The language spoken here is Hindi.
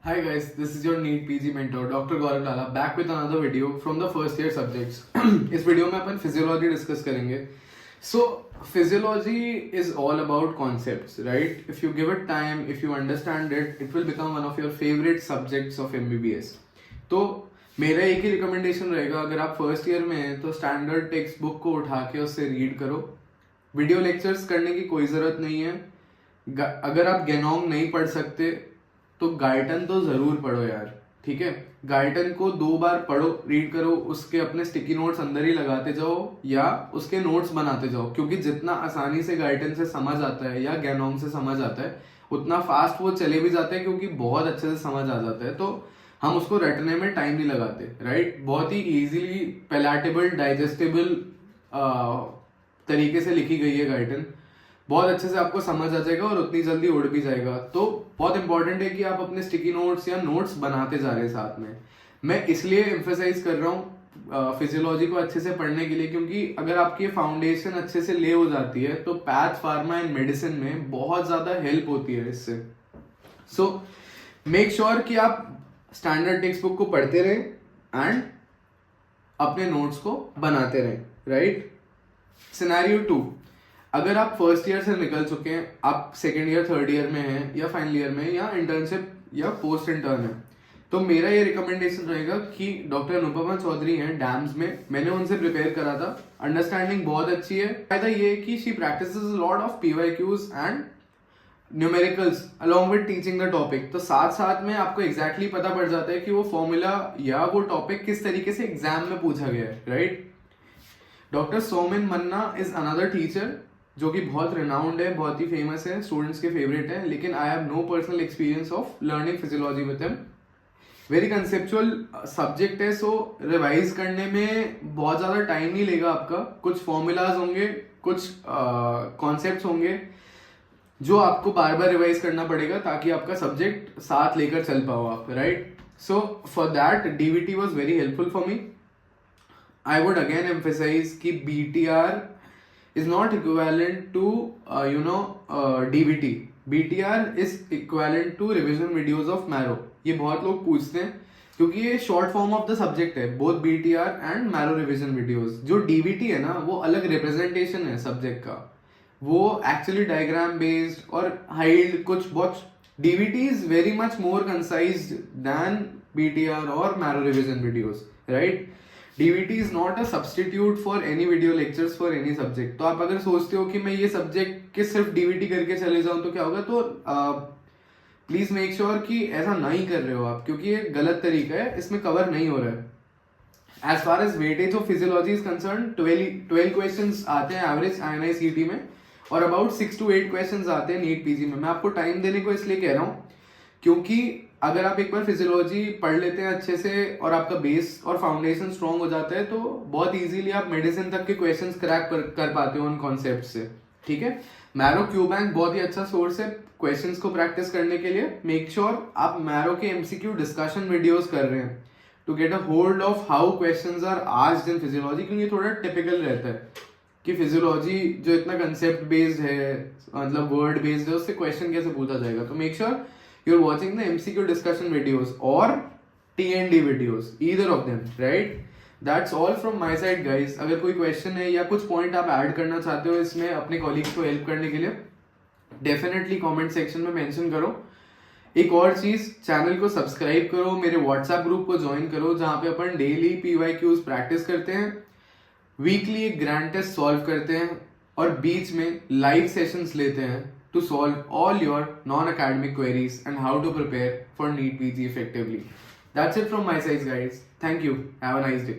Hi guys, this is your NEET PG mentor Dr. Gaurav Lala back with another video from the first year subjects. इस वीडियो में अपन फिजियोलॉजी डिस्कस करेंगे. So physiology is all about concepts, right? If you give it time, if you understand it, it will become one of your favorite subjects of MBBS. तो मेरा एक ही रिकमेंडेशन रहेगा, अगर आप फर्स्ट ईयर में हैं तो स्टैंडर्ड टेक्स्ट बुक को उठा के उससे रीड करो. वीडियो लेक्चर्स करने की कोई ज़रूरत नहीं है. अगर आप गेनोम नहीं पढ़ सकते तो गाइटन तो जरूर पढ़ो यार, ठीक है. गाइटन को 2 बार पढ़ो, रीड करो, उसके अपने स्टिकी नोट्स अंदर ही लगाते जाओ या उसके नोट्स बनाते जाओ, क्योंकि जितना आसानी से गाइटन से समझ आता है या गेनोम से समझ आता है उतना फास्ट वो चले भी जाते हैं, क्योंकि बहुत अच्छे से समझ आ जाता है. तो हम उसको रटने में टाइम नहीं लगाते, राइट. बहुत ही इजीली पैलेटेबल, डाइजेस्टेबल तरीके से लिखी गई है गाइटन. बहुत अच्छे से आपको समझ आ जाएगा और उतनी जल्दी उड़ भी जाएगा. तो बहुत इंपॉर्टेंट है कि आप अपने स्टिकी नोट्स या नोट्स बनाते जा रहे हैं साथ में. मैं इसलिए एम्फेसाइज कर रहा हूँ फिजियोलॉजी को अच्छे से पढ़ने के लिए, क्योंकि अगर आपकी फाउंडेशन अच्छे से ले हो जाती है तो पैथ, फार्मा एंड मेडिसिन में बहुत ज्यादा हेल्प होती है इससे. सो मेक श्योर कि आप स्टैंडर्ड टेक्स्ट बुक को पढ़ते रहें एंड अपने नोट्स को बनाते रहें, राइट. सिनेरियो 2, अगर आप फर्स्ट ईयर से निकल चुके हैं, आप सेकेंड ईयर, थर्ड ईयर में हैं या फाइनल ईयर में या इंटर्नशिप या पोस्ट इंटर्न है, तो मेरा ये रिकमेंडेशन रहेगा कि डॉक्टर अनुपमा चौधरी हैं डैम्स में, मैंने उनसे प्रिपेयर करा था. अंडरस्टैंडिंग बहुत अच्छी है. फायदा ये है कि she practices lot of PYQs and numericals along with teaching the topic. तो साथ साथ में आपको एग्जैक्टली पता पड़ जाता है कि वो फॉर्मूला या वो टॉपिक किस तरीके से एग्जाम में पूछा गया है, right. Doctor Somen Manna is another teacher जो कि बहुत रिनाउंड है, बहुत ही फेमस है, स्टूडेंट्स के फेवरेट है, लेकिन I have no personal experience of learning physiology with him. Very conceptual subject है, सो रिवाइज करने में बहुत ज़्यादा टाइम नहीं लेगा आपका. कुछ फॉर्मूलाज होंगे, कुछ कॉन्सेप्ट्स होंगे जो आपको बार बार रिवाइज करना पड़ेगा ताकि आपका सब्जेक्ट साथ लेकर चल पाओ आप, right. So for that DVT was very helpful for me. I would again emphasise कि BTR is not equivalent to DVT. BTR is equivalent to revision videos of Marrow. ये बहुत लोग पूछते हैं क्योंकि ये short form of the subject है, both BTR and Marrow revision videos. जो DVT है ना, वो अलग रिप्रेजेंटेशन है सब्जेक्ट का, वो एक्चुअली डायग्राम बेस्ड और हाइड कुछ बहुत. DVT is very much more concise than BTR और Marrow revision videos, right? DVT is not a substitute for any video lectures for any subject. तो आप अगर सोचते हो कि मैं ये सब्जेक्ट के सिर्फ DVT करके चले जाऊं तो क्या होगा, तो प्लीज मेक श्योर कि ऐसा नहीं कर रहे हो आप, क्योंकि ये गलत तरीका है, इसमें कवर नहीं हो रहा है. As far as weightage of physiology is concern, 12 questions आते हैं एवरेज INI-CET में और अबाउट 6 to 8 क्वेश्चंस आते हैं NEET PG में. मैं आपको टाइम देने को इसलिए कह रहा हूँ क्योंकि अगर आप एक बार फिजियोलॉजी पढ़ लेते हैं अच्छे से और आपका बेस और फाउंडेशन स्ट्रॉन्ग हो जाता है तो बहुत इजीली आप मेडिसिन तक के क्वेश्चंस क्रैक कर पाते हो उन कॉन्सेप्ट से, ठीक है. मैरो क्यू बैंक बहुत ही अच्छा सोर्स है क्वेश्चंस को प्रैक्टिस करने के लिए. मेक श्योर आप मैरो के MCQ डिस्कशन वीडियोस कर रहे हैं to get a hold of how questions are asked in physiology, क्योंकि थोड़ा टिपिकल रहता है कि फिजियोलॉजी जो इतना कंसेप्ट बेस्ड है, मतलब वर्ड बेस्ड है, उससे क्वेश्चन कैसे पूछा जाएगा. तो make sure you're watching the MCQ discussion videos or TND videos, either of them, right? That's all from my side guys. अगर कोई क्वेश्चन है या कुछ पॉइंट आप ऐड करना चाहते हो इसमें अपने कॉलीग्स को हेल्प करने के लिए, डेफिनेटली कमेंट सेक्शन में मेंशन करो. एक और चीज, चैनल को सब्सक्राइब करो, मेरे व्हाट्सएप ग्रुप को ज्वाइन करो जहाँ पे अपन डेली PYQs प्रैक्टिस करते हैं, वीकली एक ग्रैंड टेस्ट सॉल्व करते हैं और बीच में लाइव सेशंस लेते हैं to solve all your non-academic queries and how to prepare for NEET PG effectively. That's it from my side guys. Thank you. Have a nice day.